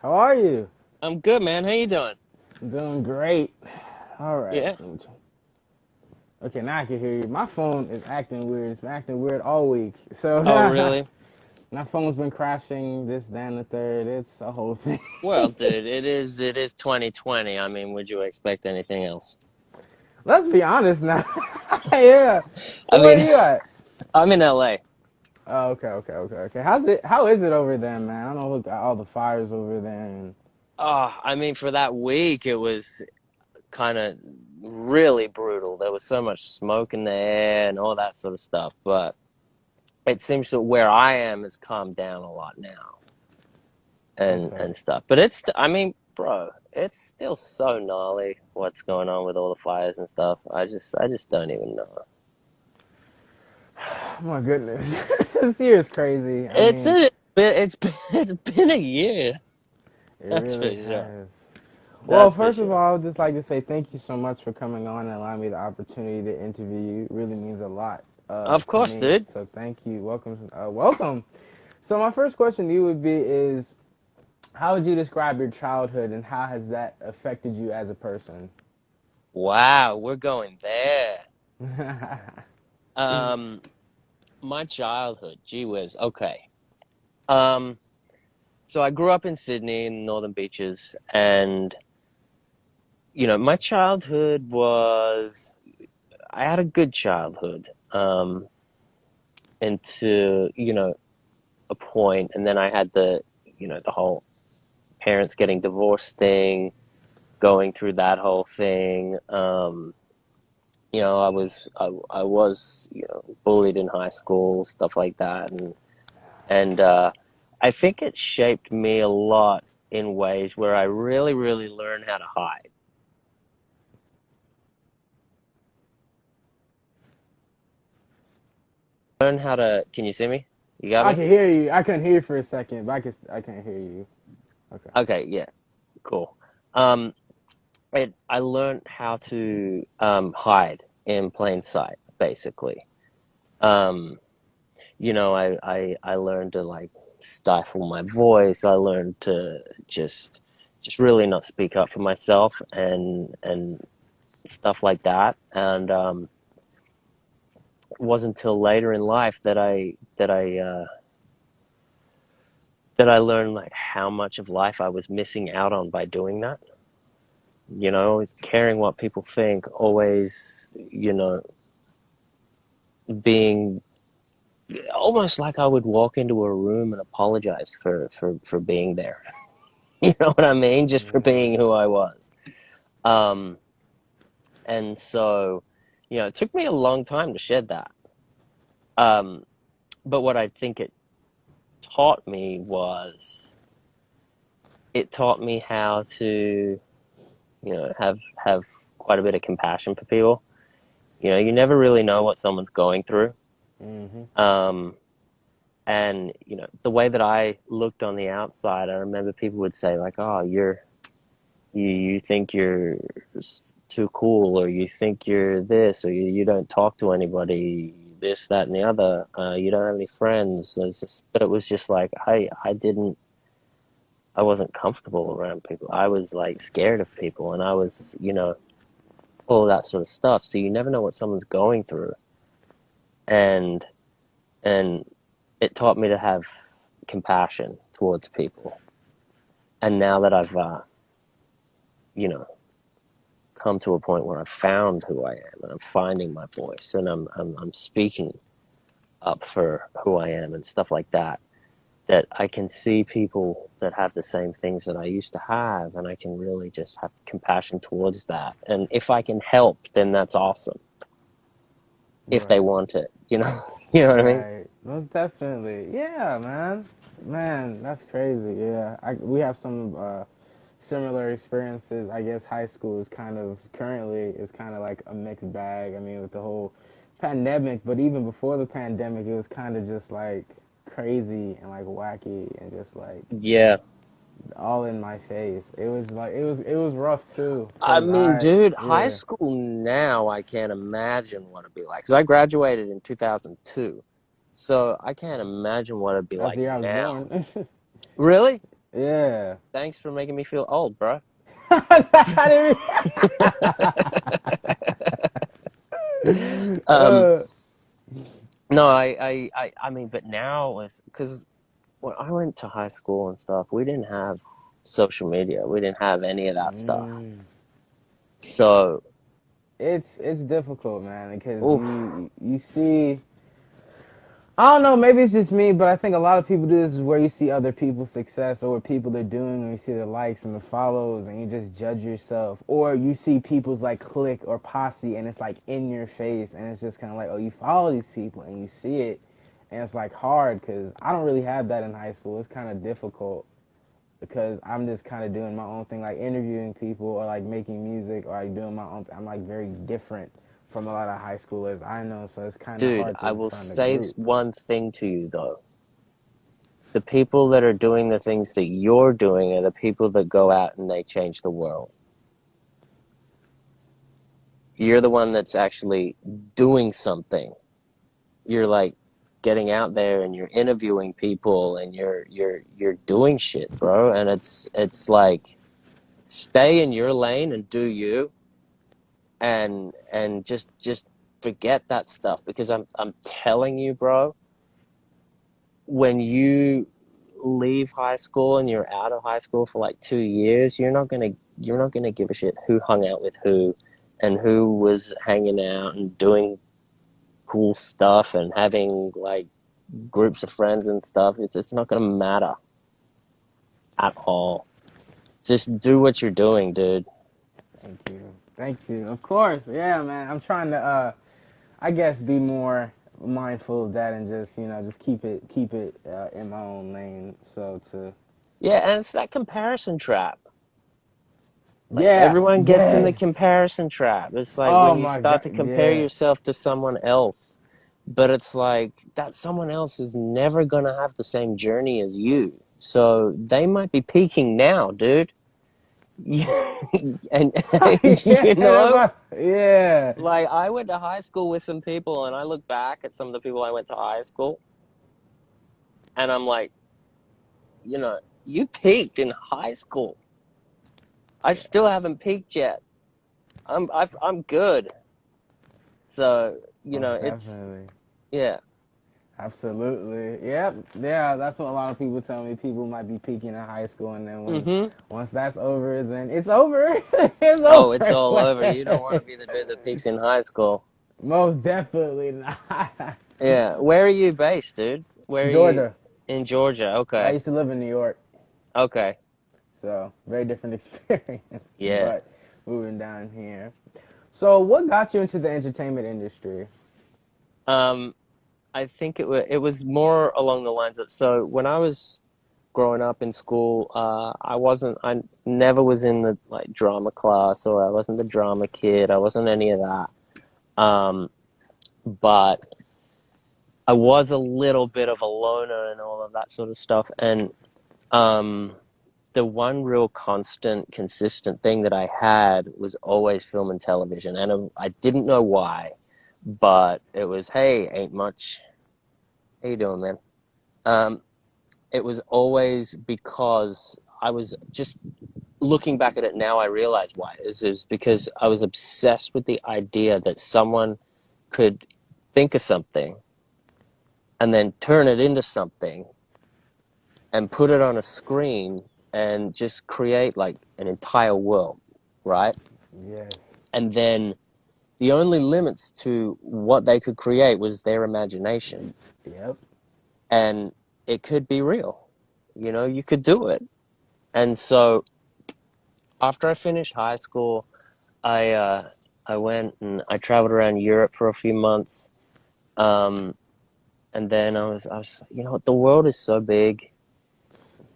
How are you? I'm good, man. How you doing? I'm doing great. All right. Yeah. Okay, now I can hear you. My phone is acting weird. It's been acting weird all week. So Oh, really? my phone's been crashing this, that, and the third. It's a whole thing. Well, dude, it is 2020. I mean, would you expect anything else? Let's be honest now. Yeah. I So where are mean, you at? I'm in LA. Oh, okay. How's it? How is it over there, man? I know look at all the fires over there. And Oh, I mean, for that week, it was kind of really brutal. There was so much smoke in the air and all that sort of stuff. But it seems that where I am has calmed down a lot now okay. and stuff. But I mean, bro, it's still so gnarly what's going on with all the fires and stuff. I just don't even know. My goodness, this year is crazy. I It's mean, a bit. It's been a year. it That's for really sure. has. Well, That's for first of sure. all, I would just like to say thank you so much for coming on and allowing me the opportunity to interview you. It really means a lot Of to course, me. dude. So thank you. Welcome. Welcome. So my first question to you would be is, how would you describe your childhood and how has that affected you as a person? Wow, we're going there. Um, my childhood. Gee whiz. Okay. Um, so I grew up in Sydney in the Northern Beaches, and my childhood was. I had a good childhood. Into a point, and then I had the whole parents getting divorced thing, going through that whole thing. I was bullied in high school, stuff like that, and I think it shaped me a lot in ways where I really, really learned how to hide. Learn how to. Can you see me? You got I me? can hear you. I couldn't hear you for a second, but I can't hear you. Okay. Okay, yeah, cool. Um, I learned how to hide in plain sight, basically. Um, I learned to like stifle my voice. I learned to just really not speak up for myself and stuff like that. And it wasn't until later in life that I learned like how much of life I was missing out on by doing that. Caring what people think, always, being almost like I would walk into a room and apologize for being there. You know what I mean? Just for Yeah. being who I was. Um, and so, it took me a long time to shed that. Um, but what I think taught me was it taught me how to, have quite a bit of compassion for people. You never really know what someone's going through. Mhm. Um, and the way that I looked on the outside, I remember people would say like, "Oh, you think you're too cool, or you think you're this, or you don't talk to anybody, this, that, and the other. You don't have any friends." But it was just like I wasn't comfortable around people. I was like scared of people, and I was, all of that sort of stuff. So you never know what someone's going through, and and it taught me to have compassion towards people. And now that I've, you know, come to a point where I've found who I am and I'm finding my voice and I'm speaking up for who I am and stuff like that, that I can see people that have the same things that I used to have, and I can really just have compassion towards that. And if I can help, then that's awesome. If they Right. want it, you know what I mean? Right. Most definitely. Yeah, man. Man, that's crazy. Yeah. We have some similar experiences. I guess high school is kind of like a mixed bag. I mean, with the whole pandemic, but even before the pandemic, it was kind of just like crazy and like wacky and just like Yeah. all in my face. It was rough too, I cause mean, dude, high yeah, school now, I can't imagine what it'd be like. Because I graduated in 2002. So I can't imagine what it'd be that's the like year I was now. born. Really? Yeah. Thanks for making me feel old, bro. I didn't Um, uh, no, I mean, but now is because when I went to high school and stuff, we didn't have social media. We didn't have any of that stuff. mm. So, It's difficult, man, because oof, you see. I don't know, maybe it's just me, but I think a lot of people do this is where you see other people's success or what people are doing, and you see the likes and the follows, and you just judge yourself. Or you see people's like clique or posse, and it's like in your face, and it's just kind of like, oh, you follow these people, and you see it, and it's like hard because I don't really have that in high school. It's kind of difficult because I'm just kind of doing my own thing, like interviewing people or like making music or like doing my own. I'm like very different from a lot of high schoolers I know, so it's kind of dude, hard I to will find a say group. one thing to you though. The people that are doing the things that you're doing are the people that go out and they change the world. You're the one that's actually doing something. You're like getting out there and you're interviewing people and you're doing shit, bro. And it's like stay in your lane and do you and just forget that stuff because I'm telling you, bro, when you leave high school and you're out of high school for like 2 years, you're not gonna give a shit who hung out with who and who was hanging out and doing cool stuff and having like groups of friends and stuff. It's not gonna matter at all. Just do what you're doing, dude. Thank you. Thank you. Of course. Yeah, man. I'm trying to I guess be more mindful of that and just, just keep it in my own lane. So to Yeah, and it's that comparison trap. Like yeah, everyone gets in the yes. comparison trap. It's like Oh when you my start god. to compare Yeah. yourself to someone else, but it's like that someone else is never gonna have the same journey as you. So they might be peaking now, dude. And Yeah, you know, yeah. like I went to high school with some people and I look back at some of the people I went to high school and I'm like, you peaked in high school. I Yeah. still haven't peaked yet. I'm good. So, Most it's definitely. yeah. Absolutely. Yep. Yeah, that's what a lot of people tell me. People might be peaking in high school, and then Mm-hmm. once that's over, then it's over. It's Oh, it's all over. over. You don't want to be the dude that peaks in high school. Most definitely not. Yeah. Where are you based, dude? Where are you Georgia. in Georgia? I Okay. used to live in New York, Okay. so very different experience. Yeah. But moving down here. So, what got you into the entertainment industry? Um, I think it was more along the lines of so when I was growing up in school, I never was in the like drama class or I wasn't the drama kid. I wasn't any of that. But I was a little bit of a loner and all of that sort of stuff. And um, the one real constant, consistent thing that I had was always film and television. And I didn't know why, but it was, hey, ain't much. How you doing, man? Um, it was always because I was just looking back at it now, I realize why. Is because I was obsessed with the idea that someone could think of something and then turn it into something and put it on a screen and just create like an entire world, right? Yes. And then the only limits to what they could create was their imagination. Yep. And it could be real. You could do it. And so after I finished high school, I went and I traveled around Europe for a few months. Um, and then I was, what, the world is so big.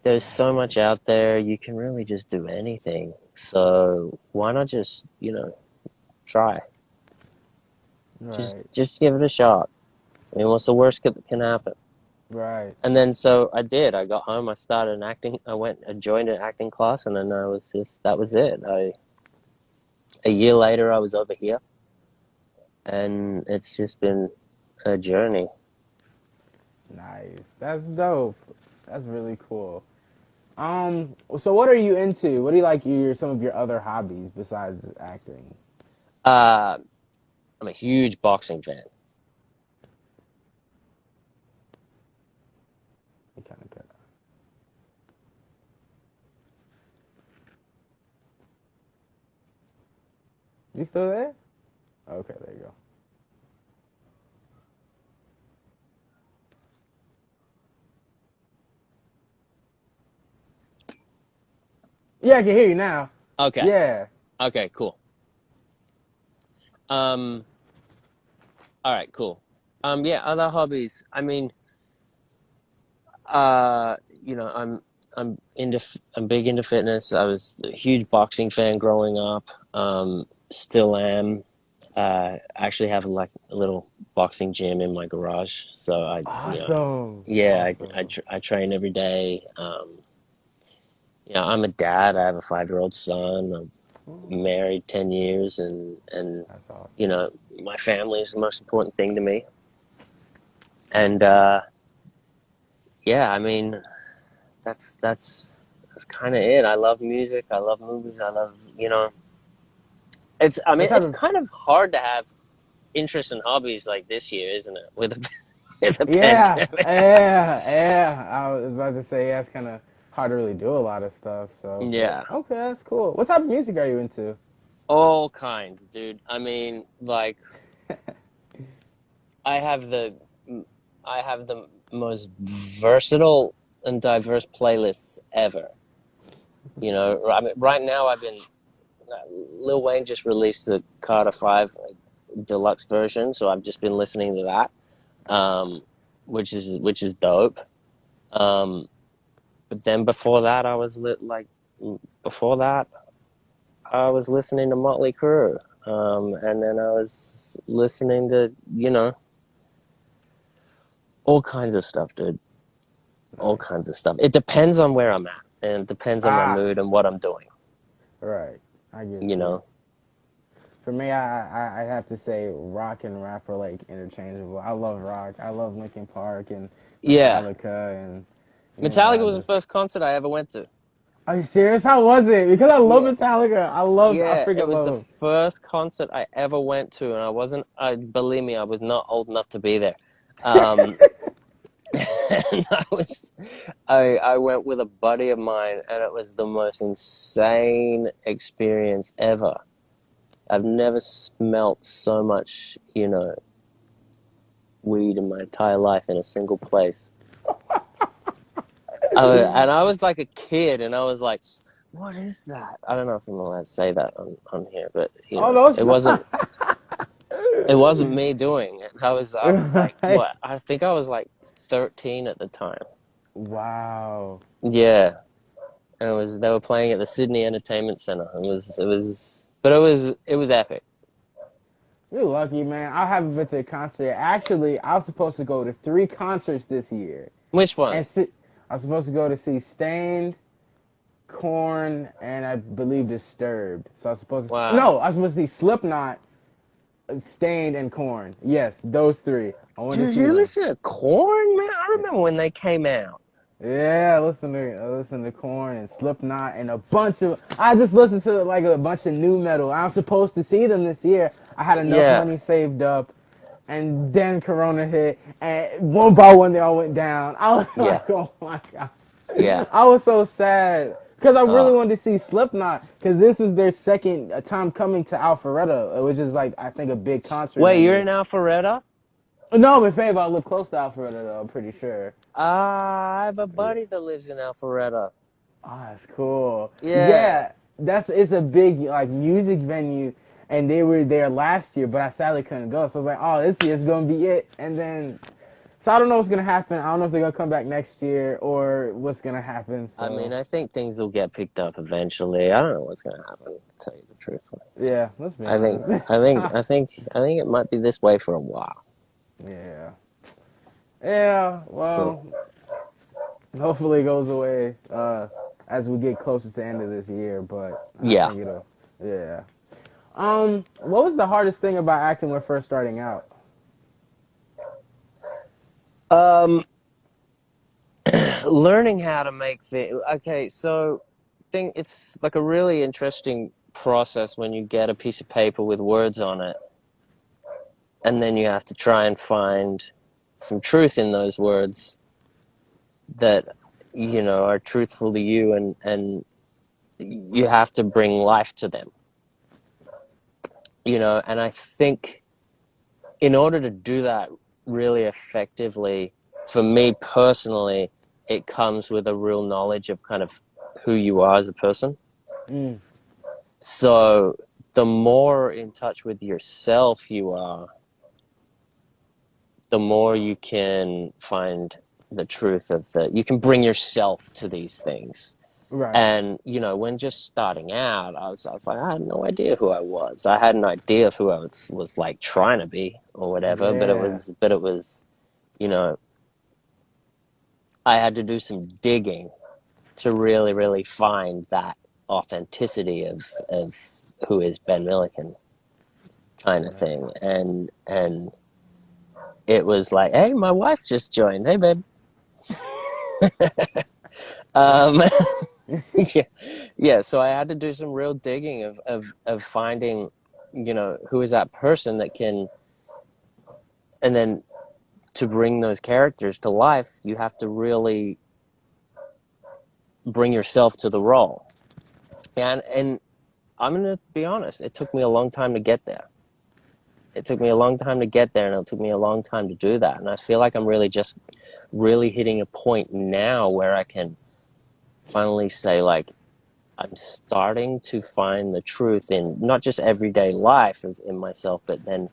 There's so much out there. You can really just do anything. So why not just, try? Just Right. just give it a shot. I mean, what's the worst that can happen? Right. And then so I did. I got home. I started acting. I joined an acting class, and then that was it. A year later, I was over here, and it's just been a journey. Nice. That's dope. That's really cool. So what are you into? What do you like some of your other hobbies besides acting? Uh, I'm a huge boxing fan. You kind of cut. You still there? Okay, there you go. Yeah, I can hear you now. Okay. Yeah. Okay, cool. Um, all right, cool. Yeah, other hobbies. I mean, you know, I'm big into fitness. I was a huge boxing fan growing up. Still am. Actually have like a little boxing gym in my garage. So Awesome. yeah, Awesome. I train every day. I'm a dad. I have a 5-year-old son. I'm Oh, married 10 years, and that's you awesome. know, my family is the most important thing to me. And yeah, I mean, that's kind of it. I love music. I love movies. I love, I What mean, type it's of? kind of hard to have interest in hobbies like this year, isn't it? With a with a Yeah, pandemic. yeah. I was about to say, yeah, it's kind of hard to really do a lot of stuff. So, but Yeah, okay, that's cool. What type of music are you into? all kinds, dude. I mean, like I have the I have the most versatile and diverse playlists ever. I mean, right now Lil Wayne just released the Carter 5 deluxe version, so I've just been listening to that, which is dope. Um, but then before that I was listening to Motley Crue, and then I was listening to all kinds of stuff, dude. All Nice. kinds of stuff. It depends on where I'm at, and it depends on my Ah, mood and what I'm doing. right. I get You you. know? For me, I have to say rock and rap are like interchangeable. I love rock. I love Linkin Park and Yeah. Metallica and Metallica I was the just. first concert I ever went to. Are you serious? How was it? Because I love Yeah. Metallica. I Yeah, it freaking was love the them. first concert I ever went to, and believe me, I was not old enough to be there. Um, and I went with a buddy of mine, and it was the most insane experience ever. I've never smelt so much, weed in my entire life in a single place. And I was like a kid, and I was like, "What is that?" I don't know if I'm allowed to say that on here, but Oh no, it's it not. wasn't me doing it. I was like, Right. what? I think I was like 13 at the time. Wow. Yeah, and they were playing at the Sydney Entertainment Centre. It was epic. You're lucky, man. I haven't been to a concert. Actually, I was supposed to go to three concerts this year, Which and ones? I was supposed to go to see Stained, Corn, and I believe Disturbed. So I was supposed to. Wow, No, I was supposed to see Slipknot, Stained, and Corn. Yes, those three. I want to dude, see you them. listen to Corn, man? I remember when they came out. Yeah, I listen to Corn and Slipknot and a bunch of. I just listened to like a bunch of new metal. I was supposed to see them this year. I had enough Yeah, money saved up, and then Corona hit, and one by one they all went down. I was yeah, like, oh my god, yeah. I was so sad because I really Oh, wanted to see Slipknot because this was their second time coming to Alpharetta, which is like I think a big concert wait, you're venue. in Alpharetta? No, but Fave, I live close to Alpharetta though. I'm pretty sure. Ah, I have a Yeah. buddy that lives in Alpharetta. Oh, that's cool. Yeah. Yeah, it's a big like music venue, and they were there last year, but I sadly couldn't go. So I was like, oh, this year's gonna be it. And then, so I don't know what's gonna happen. I don't know if they're gonna come back next year or what's gonna happen. I mean, So I think things will get picked up eventually. I don't know what's going to happen, to tell you the truth. yeah, let's be I think, honest. I think, I think, I think it might be this way for a while. Yeah, yeah. So, Well, hopefully it goes away as we get closer to the end of this year. But I yeah. think it'll. Yeah. What was the hardest thing about acting when first starting out? Um, learning how to make things. Okay, so think it's like a really interesting process when you get a piece of paper with words on it, and then you have to try and find some truth in those words that are truthful to you, and you have to bring life to them. And I think in order to do that really effectively, for me personally, it comes with a real knowledge of kind of who you are as a person. Mm, So the more in touch with yourself you are, the more you can find the truth of you can bring yourself to these things. right. And when just starting out, I was like, I had no idea who I was. I had an idea of who I was like trying to be or whatever, but it Yeah. was, you know, I had to do some digging to really, really find that authenticity of who is Ben Milliken kind of Right. thing. And it was like, hey, my wife just joined. Hey, babe. Um, yeah, yeah. So I had to do some real digging of finding, who is that person that can, and then to bring those characters to life, you have to really bring yourself to the role. And I'm gonna be honest, it took me a long time to get there. It took me a long time to get there, and it took me a long time to do that. And I feel like I'm really just really hitting a point now where I can finally say, like, I'm starting to find the truth in not just everyday life in myself, but then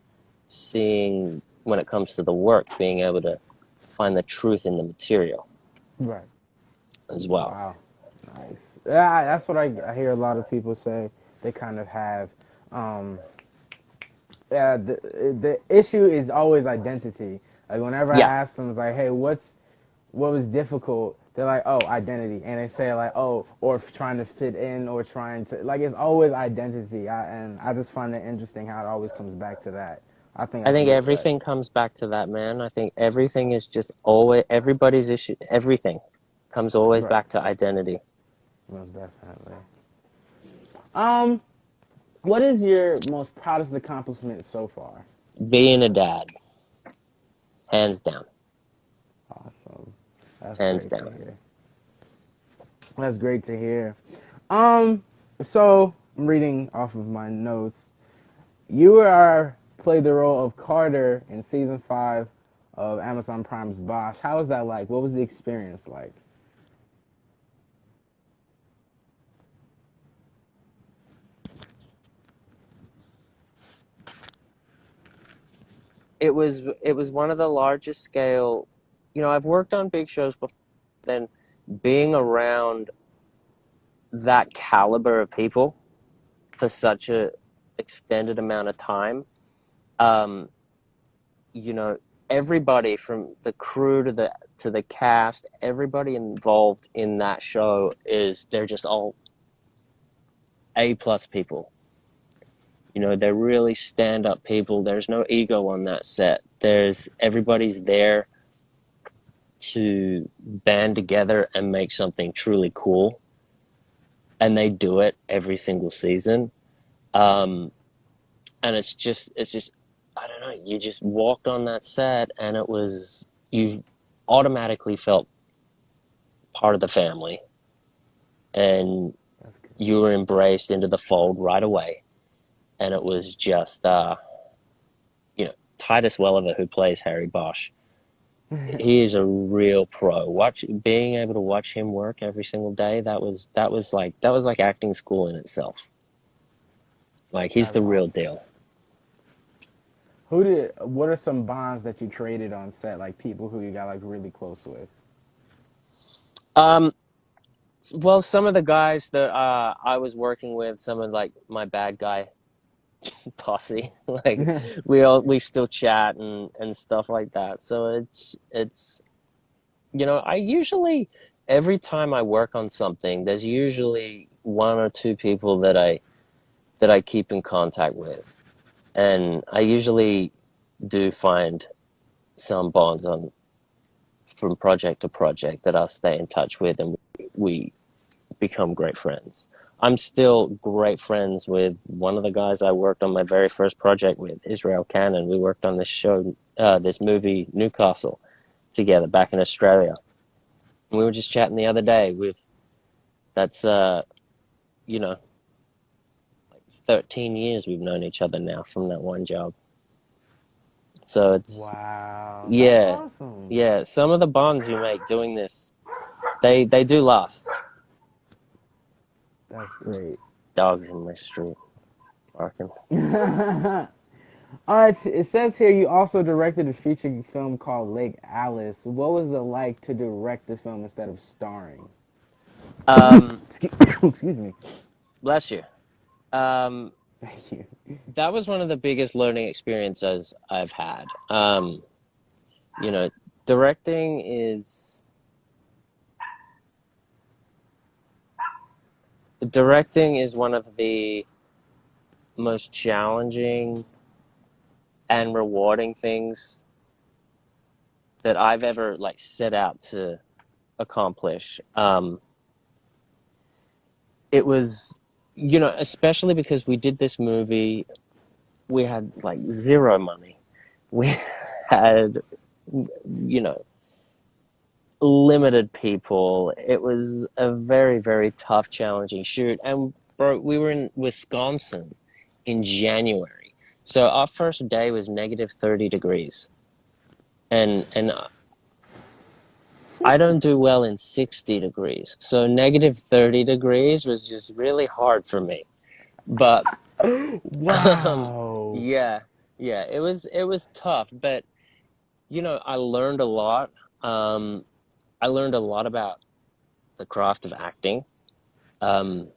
seeing when it comes to the work, being able to find the truth in the material Right. as well. Wow. Nice. Yeah, that's what I hear a lot of people say. They kind of have. Um, yeah, the issue is always identity. Like whenever I Yeah, ask them, it's like, hey, what was difficult? They're like, oh, identity, and they say like, oh, or trying to fit in, or trying to like, it's always identity. And I just find it interesting how it always comes back to that. I think I that's think really tight. everything comes back to that, man. I think everything is just always everybody's issue. Everything comes always Right. back to identity. Most definitely. Um, what is your most proudest accomplishment so far? Being a dad, hands down, Awesome. That's hands great to down. hear. That's great to hear. Um, so I'm reading off of my notes. You are played the role of Carter in season 5 of Amazon Prime's Bosch. How was that like? What was the experience like? It was one of the largest scale. I've worked on big shows before. Then being around that caliber of people for such a extended amount of time, um, you know, everybody from the crew to the cast, everybody involved in that show they're just all A+ people. They're really stand up people. There's no ego on that set. Everybody's there to band together and make something truly cool, and they do it every single season. Um, and it's just I don't know. You just walked on that set, and you automatically felt part of the family, and That's good. you were embraced into the fold right away. And it was just Titus Welliver, who plays Harry Bosch. He is a real pro. Being able to watch him work every single day, that was like acting school in itself. Like, he's That's the real awesome. deal. What are some bonds that you created on set, like people who you got like really close with? Um, well, some of the guys that I was working with, some of like my bad guy posse, like we still chat and stuff like that. So it's I usually every time I work on something, there's usually one or two people that I keep in contact with, and I usually do find some bonds on from project to project that I'll stay in touch with, and we become great friends. I'm still great friends with one of the guys I worked on my very first project with, Israel Cannon. We worked on this show, this movie, Newcastle, together back in Australia. And we were just chatting the other day. That's you know, 13 years we've known each other now from that one job. So it's Wow, that's yeah, awesome. yeah. Some of the bonds you make doing this, they do last. That's There's great. dogs in my street barking. All right, it says here you also directed a feature film called Lake Alice. What was it like to direct the film instead of starring? Um, Excuse, excuse me. Bless you. Um, Thank you. that was one of the biggest learning experiences I've had. You know, directing is directing is one of the most challenging and rewarding things that I've ever like set out to accomplish. It was, especially because we did this movie, we had like zero money. We had, you know, limited people. It was a very, very tough, challenging shoot. And bro, we were in Wisconsin in January. So our first day was negative 30 degrees. And I don't do well in 60 degrees. So negative 30 degrees was just really hard for me. But um, Wow. yeah, yeah, it was tough, but I learned a lot. Um, I learned a lot about the craft of acting, um,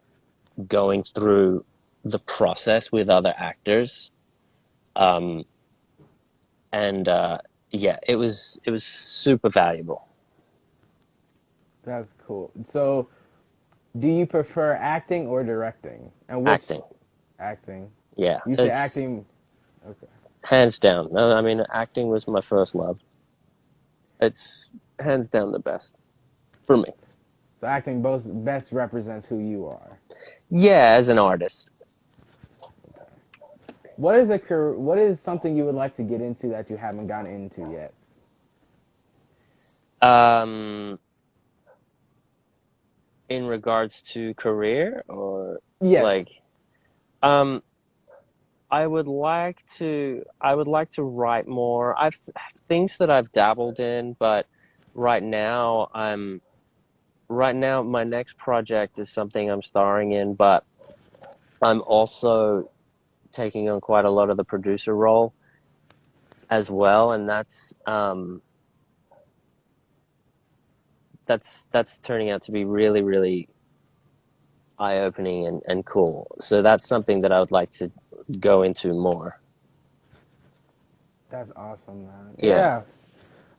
going through the process with other actors, um, and yeah, it was super valuable. That's cool. So, do you prefer acting or directing? And which Acting, acting? yeah, You say it's acting. Okay. hands down. No, I mean, acting was my first love. It's hands down the best for me. So acting both best represents who you are. Yeah, as an artist. Okay. What is something you would like to get into that you haven't gotten into yet? Um, in regards to career or Yes. like, um, I would like to write more. I've things that I've dabbled in, but right now I'm right now my next project is something I'm starring in, but I'm also taking on quite a lot of the producer role as well, and that's turning out to be really, really eye-opening and cool. So that's something that I would like to go into more. That's awesome, man. Yeah. Yeah.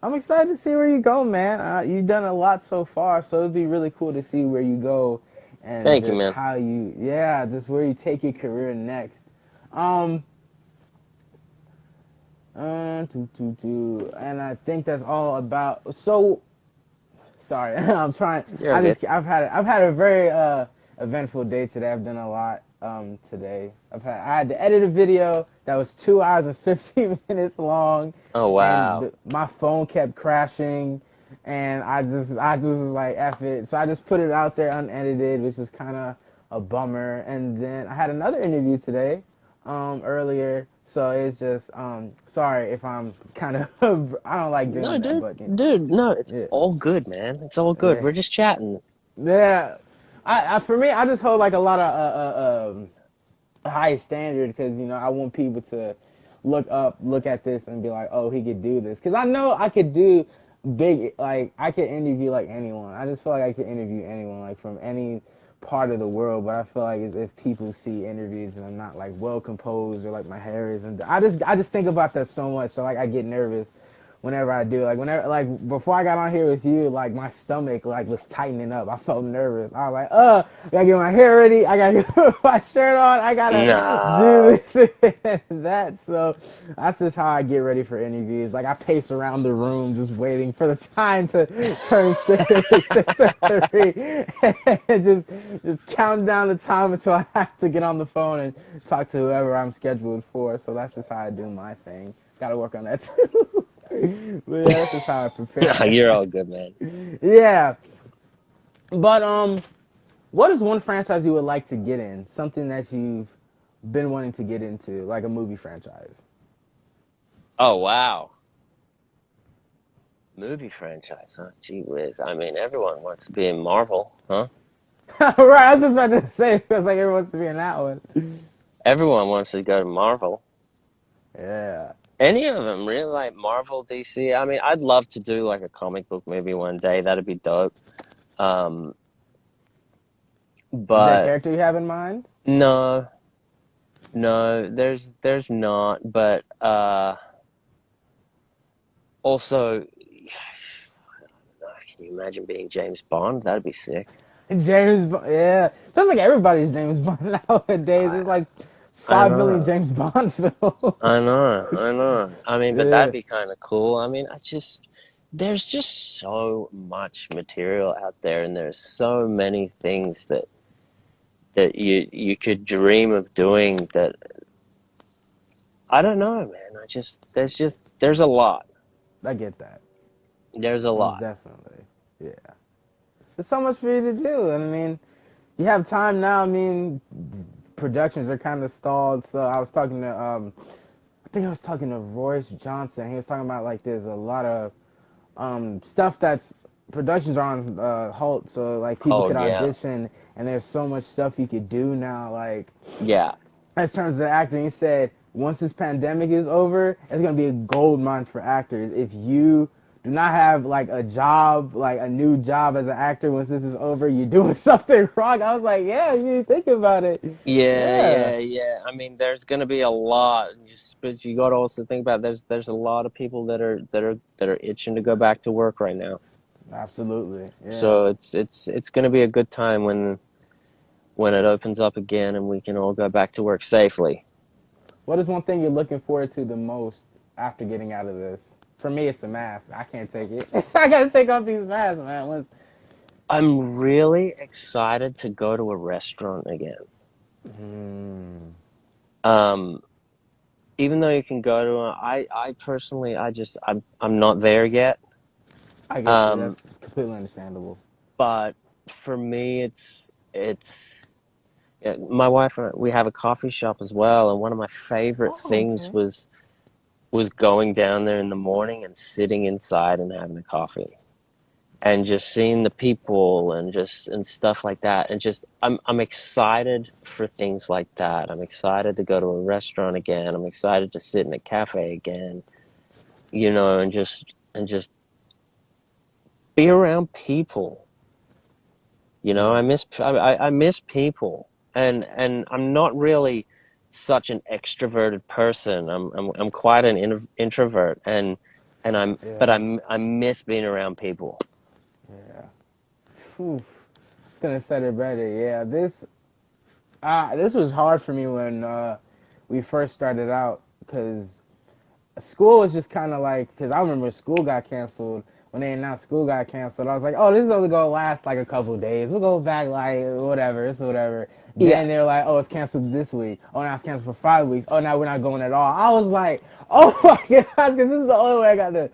I'm excited to see where you go, man. You've done a lot so far, so it'd be really cool to see where you go and Thank you, just man. how yeah, just where you take your career next. Um, and I think that's all about. So, sorry, I'm trying. You're good. I've had a very eventful day today. I've done a lot today. I had to edit a video that was 2 hours and 15 minutes long, Oh, and wow. my phone kept crashing, and I just was like F it. So I just put it out there unedited, which was kind of a bummer. And then I had another interview today, earlier. So it's just sorry if I'm kind of I don't like No, doing that, dude, but dude, no, it's yeah. all good, man. It's all good. Yeah, We're just chatting. yeah. For me, I just hold like a lot of high standard because I want people to look at this and be like, oh, he could do this. Because I know I could do big, like I could interview like anyone. I just feel like I could interview anyone, like from any part of the world. But I feel like as if people see interviews and I'm not like well composed or like my hair isn't, I just think about that so much. So like I get nervous. whenever I do. Like whenever, like before I got on here with you, like my stomach like was tightening up. I felt nervous. I was like, I gotta get my hair ready. I gotta put my shirt on. I gotta do No. this and that. So that's just how I get ready for interviews. Like I pace around the room just waiting for the time to turn 6:03 and just count down the time until I have to get on the phone and talk to whoever I'm scheduled for. So that's just how I do my thing. Gotta work on that too. But yeah, that's just how I No, prepare. you're all good, man. Yeah. But what is one franchise you would like to get in? Something that you've been wanting to get into, like a movie franchise. Oh, wow. Movie franchise, huh? Gee whiz. I mean, everyone wants to be in Marvel, huh? Right, I was just about to say it feels like everyone wants to be in that one. Everyone wants to go to Marvel. Yeah. Any of them, really, like Marvel, DC. I mean, I'd love to do like a comic book movie one day. That'd be dope. Um, Is there a but character you have in mind? no, no, there's not. But also, can you imagine being James Bond? That'd be sick. James Bond, yeah. Sounds like everybody's James Bond nowadays. There's I like I 5 million know. James Bond films. I know, I know. I mean, but Yeah, that'd be kind of cool. I mean, there's just so much material out there, and there's so many things that you could dream of doing that I don't know, man. There's a lot. I get that. There's a Most lot. definitely. Yeah. There's so much for you to do. And I mean, you have time now. I mean, productions are kind of stalled. So I was talking to, I think I was talking to Royce Johnson. He was talking about like there's a lot of stuff that's productions are on halt. So like people Oh could yeah. audition, and there's so much stuff you could do now. Like Yeah. in terms of acting, he said once this pandemic is over, it's gonna be a gold mine for actors. If you do not have like a job, like a new job as an actor, once this is over, you're doing something wrong. I was like, yeah, you think about it. Yeah, Yeah, yeah, yeah. I mean, there's gonna be a lot, but you got to also think about there's a lot of people that are itching to go back to work right now. absolutely. Yeah. So it's gonna be a good time when it opens up again and we can all go back to work safely. What is one thing you're looking forward to the most after getting out of this? For me, it's the mask. I can't take it. I gotta take off these masks, man. Once, I'm really excited to go to a restaurant again. hmm, Um, Even though you can go to I personally I'm not there yet. I get you. Um, That's completely understandable. but for me, it's yeah, my wife and I, we have a coffee shop as well, and one of my favorite Oh, things okay. was going down there in the morning and sitting inside and having a coffee and just seeing the people and just and stuff like that and just I'm excited for things like that. I'm excited to go to a restaurant again. I'm excited to sit in a cafe again, and just be around people. I Mm, miss people, and I'm not really such an extroverted person. I'm quite an introvert, and yeah, I miss being around people. yeah. Whew. Couldn't have said it better. Yeah, this was hard for me when we first started out because school was just kind of like because I remember school got canceled when they announced school got canceled. I was like, oh, this is only gonna last like a couple of days. We'll go back like whatever, it's whatever. Yeah, Then they were like, oh, it's canceled this week. Oh, now it's canceled for 5 weeks. Oh, now we're not going at all. I was like, oh my gosh, because this is the only way I got to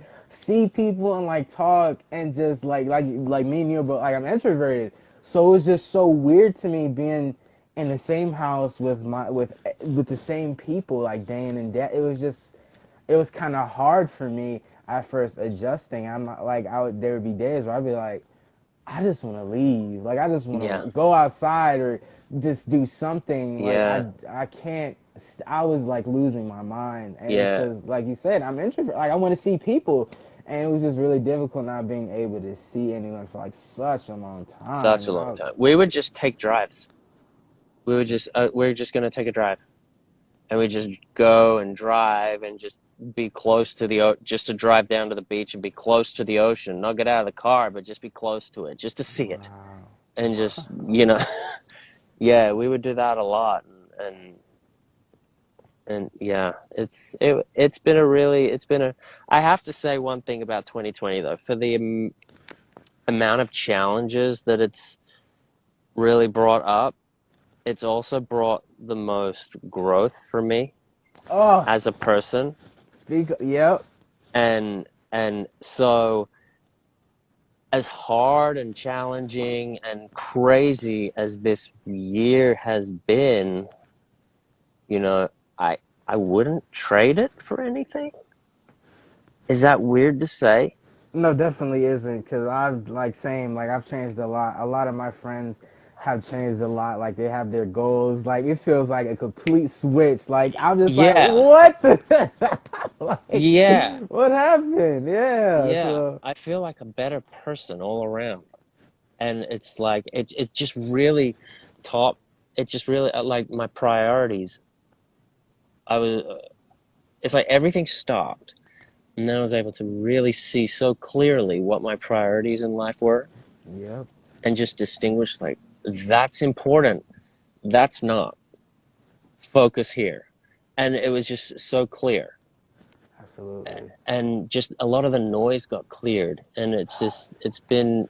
see people and like talk and just like me and you, but like I'm introverted, so it was just so weird to me being in the same house with the same people like day in and day. It was kind of hard for me at first adjusting. I'm not like there would be days where I'd be like, I just want to leave. Like I just want yeah, to go outside or just do something. Like yeah, I can't. I was like losing my mind, and it's yeah. because like you said, I'm introvert. Like I want to see people, and it was just really difficult not being able to see anyone for like such a long time. Such a And I long was time. We would just take drives. We're just gonna take a drive, and we just go and drive and just be close to just to drive down to the beach and be close to the ocean, not get out of the car, but just be close to it, just to see it, Wow. and just yeah, we would do that a lot, and yeah, it's been a really it's been a. I have to say one thing about 2020 though, for the amount of challenges that it's really brought up, it's also brought the most growth for me Oh, as a person. speak. Yep. And so as hard and challenging and crazy as this year has been, you know, I I wouldn't trade it for anything. Is that weird to say? No, definitely isn't. Cause I've like same. Like I've changed a lot. A lot of my friends have changed a lot. Like they have their goals. Like it feels like a complete switch. Like I'm just like, Yeah. what? Like, Yeah. what happened? Yeah. Yeah. So I feel like a better person all around. And it's like it just really taught it just really like my priorities. I was it's like everything stopped. And then I was able to really see so clearly what my priorities in life were yep. and just distinguish like that's important, that's not. Focus here. And it was just so clear. Absolutely. And just a lot of the noise got cleared and it's been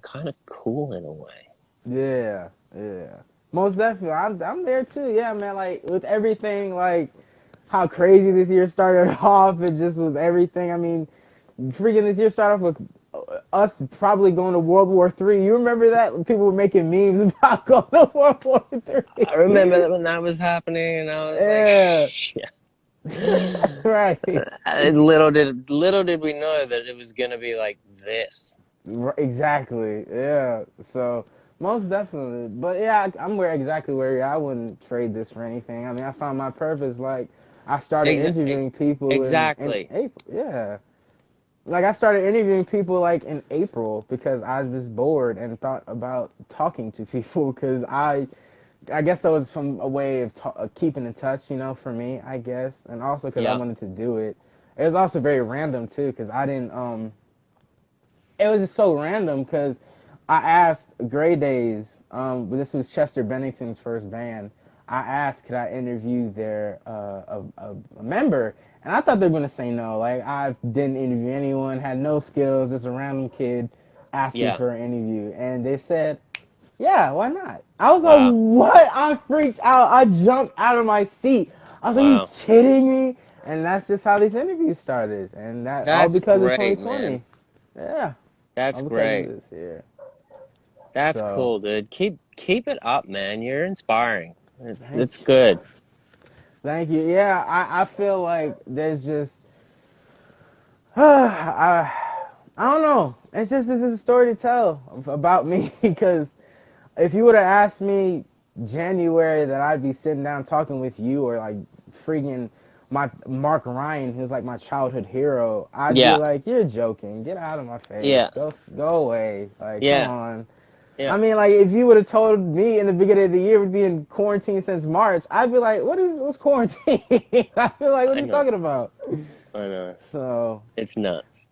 kind of cool in a way. Yeah. Yeah. Most definitely. I'm there too. Yeah, man. Like with everything, like how crazy this year started off, and just with everything. I mean, freaking this year started off with us probably going to World War Three. You remember that? People were making memes about going to World War I remember Three. that when that was happening and I was like, Yeah. shit. Right. Little did we know that it was gonna be like this. Exactly. Yeah. So most definitely. But yeah, I'm where exactly where you're. I wouldn't trade this for anything. I mean, I found my purpose. Like I started Exa- interviewing people in exactly. April. Yeah. Like I started interviewing people like in April because I was just bored and thought about talking to people because I guess that was from a way of keeping in touch, for me, I guess, and also because I Yeah. wanted to do it. It was also very random too because I didn't it was just so random because I asked Gray Days. This was Chester Bennington's first band. I asked, could I interview their a member, and I thought they were gonna say no. Like I didn't interview anyone, had no skills, just a random kid asking Yeah. for an interview, and they said, yeah, why not? I was like, Wow. what? I freaked out. I jumped out of my seat. I was like, are you Wow. kidding me? And that's just how these interviews started, and that all That's because of great, man. 2020. Yeah. That's All because of great. this year. That's So cool, dude. Keep it up, man. You're inspiring. thank It's you. good. Thank you. Yeah, I feel like there's just I don't know. It's just this is a story to tell about me because if you would have asked me January that I'd be sitting down talking with you or like freaking my Mark Ryan, who's like my childhood hero, I'd be Yeah. like, "You're joking. Get out of my face. Yeah. Go away. Like, come Yeah. on." Yeah. I mean, like, if you would have told me in the beginning of the year we'd be in quarantine since March, I'd be like, what's quarantine? I feel like, what I are you know. talking about? I know. So, It's nuts.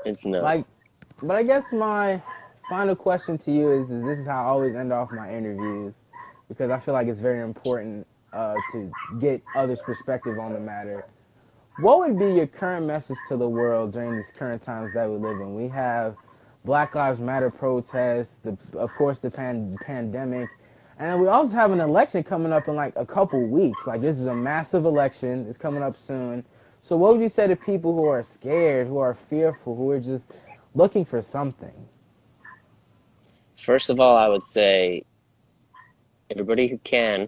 It's like, nuts. but I guess my final question to you is this is how I always end off my interviews because I feel like it's very important to get others' perspective on the matter. What would be your current message to the world during these current times that we live in? We have Black Lives Matter protests, of course, the pandemic, and we also have an election coming up in like a couple weeks. Like this is a massive election; it's coming up soon. So, what would you say to people who are scared, who are fearful, who are just looking for something? First of all, I would say everybody who can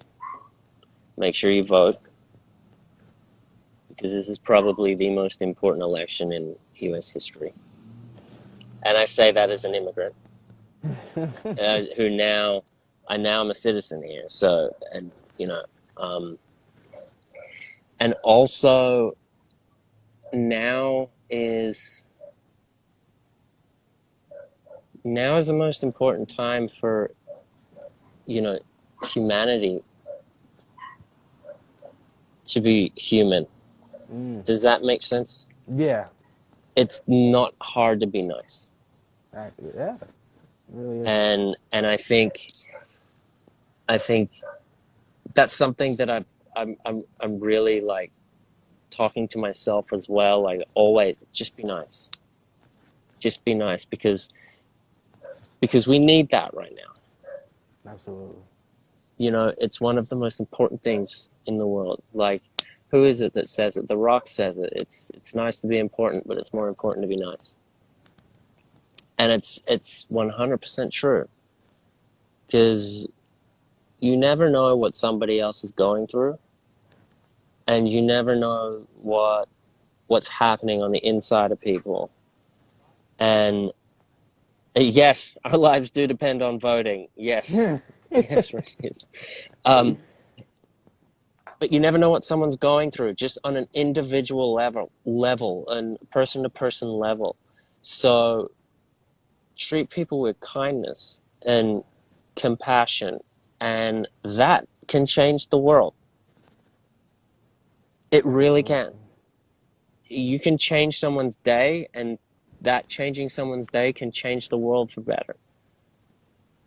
make sure you vote because this is probably the most important election in U.S. history. And I say that as an immigrant who now I now am a citizen here. So um, and also now is now is the most important time for you know humanity to be human. Mm. Does that make sense? Yeah. It's not hard to be nice. Yeah. It really is. And I think that's something that I'm really like talking to myself as well. Like always, just be nice because we need that right now. Absolutely. You know, it's one of the most important things in the world. Like, who is it that says it? The Rock says it. It's nice to be important, but it's more important to be nice. And it's 100% true because you never know what somebody else is going through, and you never know what's happening on the inside of people. And yes, our lives do depend on voting. Yes, yes, yes. Um, but you never know what someone's going through, just on an individual level, and person to person level. So treat people with kindness and compassion, and that can change the world. It really can. Absolutely. You can change someone's day, and that changing someone's day can change the world for better.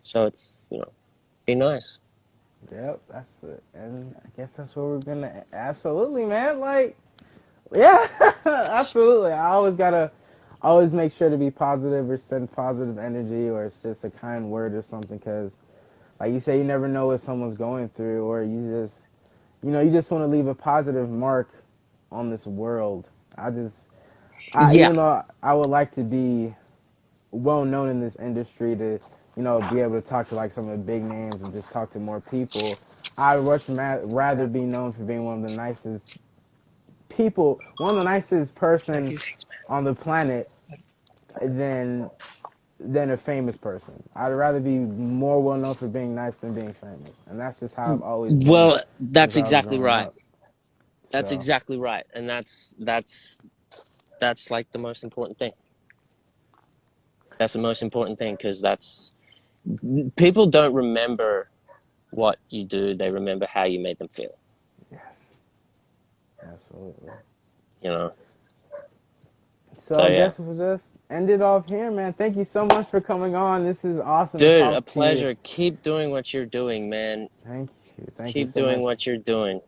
So it's, be nice. Yep, that's it. And I guess that's what we're gonna. Absolutely, man. Like, yeah, absolutely. Always make sure to be positive or send positive energy, or it's just a kind word or something. Because, like you say, you never know what someone's going through, or you just want to leave a positive mark on this world. Yeah. Even though I would like to be well known in this industry to, be able to talk to like some of the big names and just talk to more people. I'd rather be known for being one of the nicest people, one of the nicest person on the planet than a famous person. I'd rather be more well known for being nice than being famous, and that's just how I've always been Well, since that's I was exactly growing right. up. That's So exactly right. And that's like the most important thing. That's the most important thing because that's people don't remember what you do, they remember how you made them feel, yes, absolutely. you know. So So I yeah. guess we'll just end it off here, man. Thank you so much for coming on. This is awesome to Dude, a talk to you. pleasure. Keep doing what you're doing, man. Thank you Keep so doing much. what you're doing.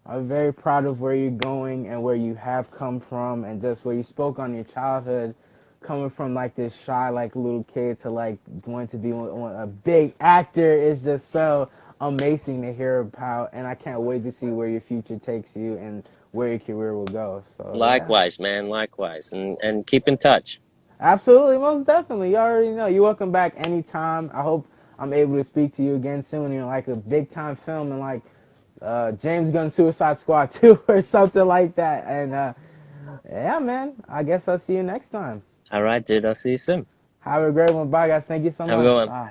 I'm very proud of where you're going and where you have come from, and just where you spoke on your childhood, coming from like this shy like little kid to like going to be a big actor is just so amazing to hear about, and I can't wait to see where your future takes you and where your career will go. So yeah. Likewise, man, likewise. And keep in touch. Absolutely, most definitely. You already know. You're welcome back anytime. I hope I'm able to speak to you again soon in like a big time film and like James Gunn Suicide Squad 2 or something like that. And yeah, man, I guess I'll see you next time. All right, dude. I'll see you soon. Have a great one. Bye, guys. Thank you so Have a much. good one. Bye.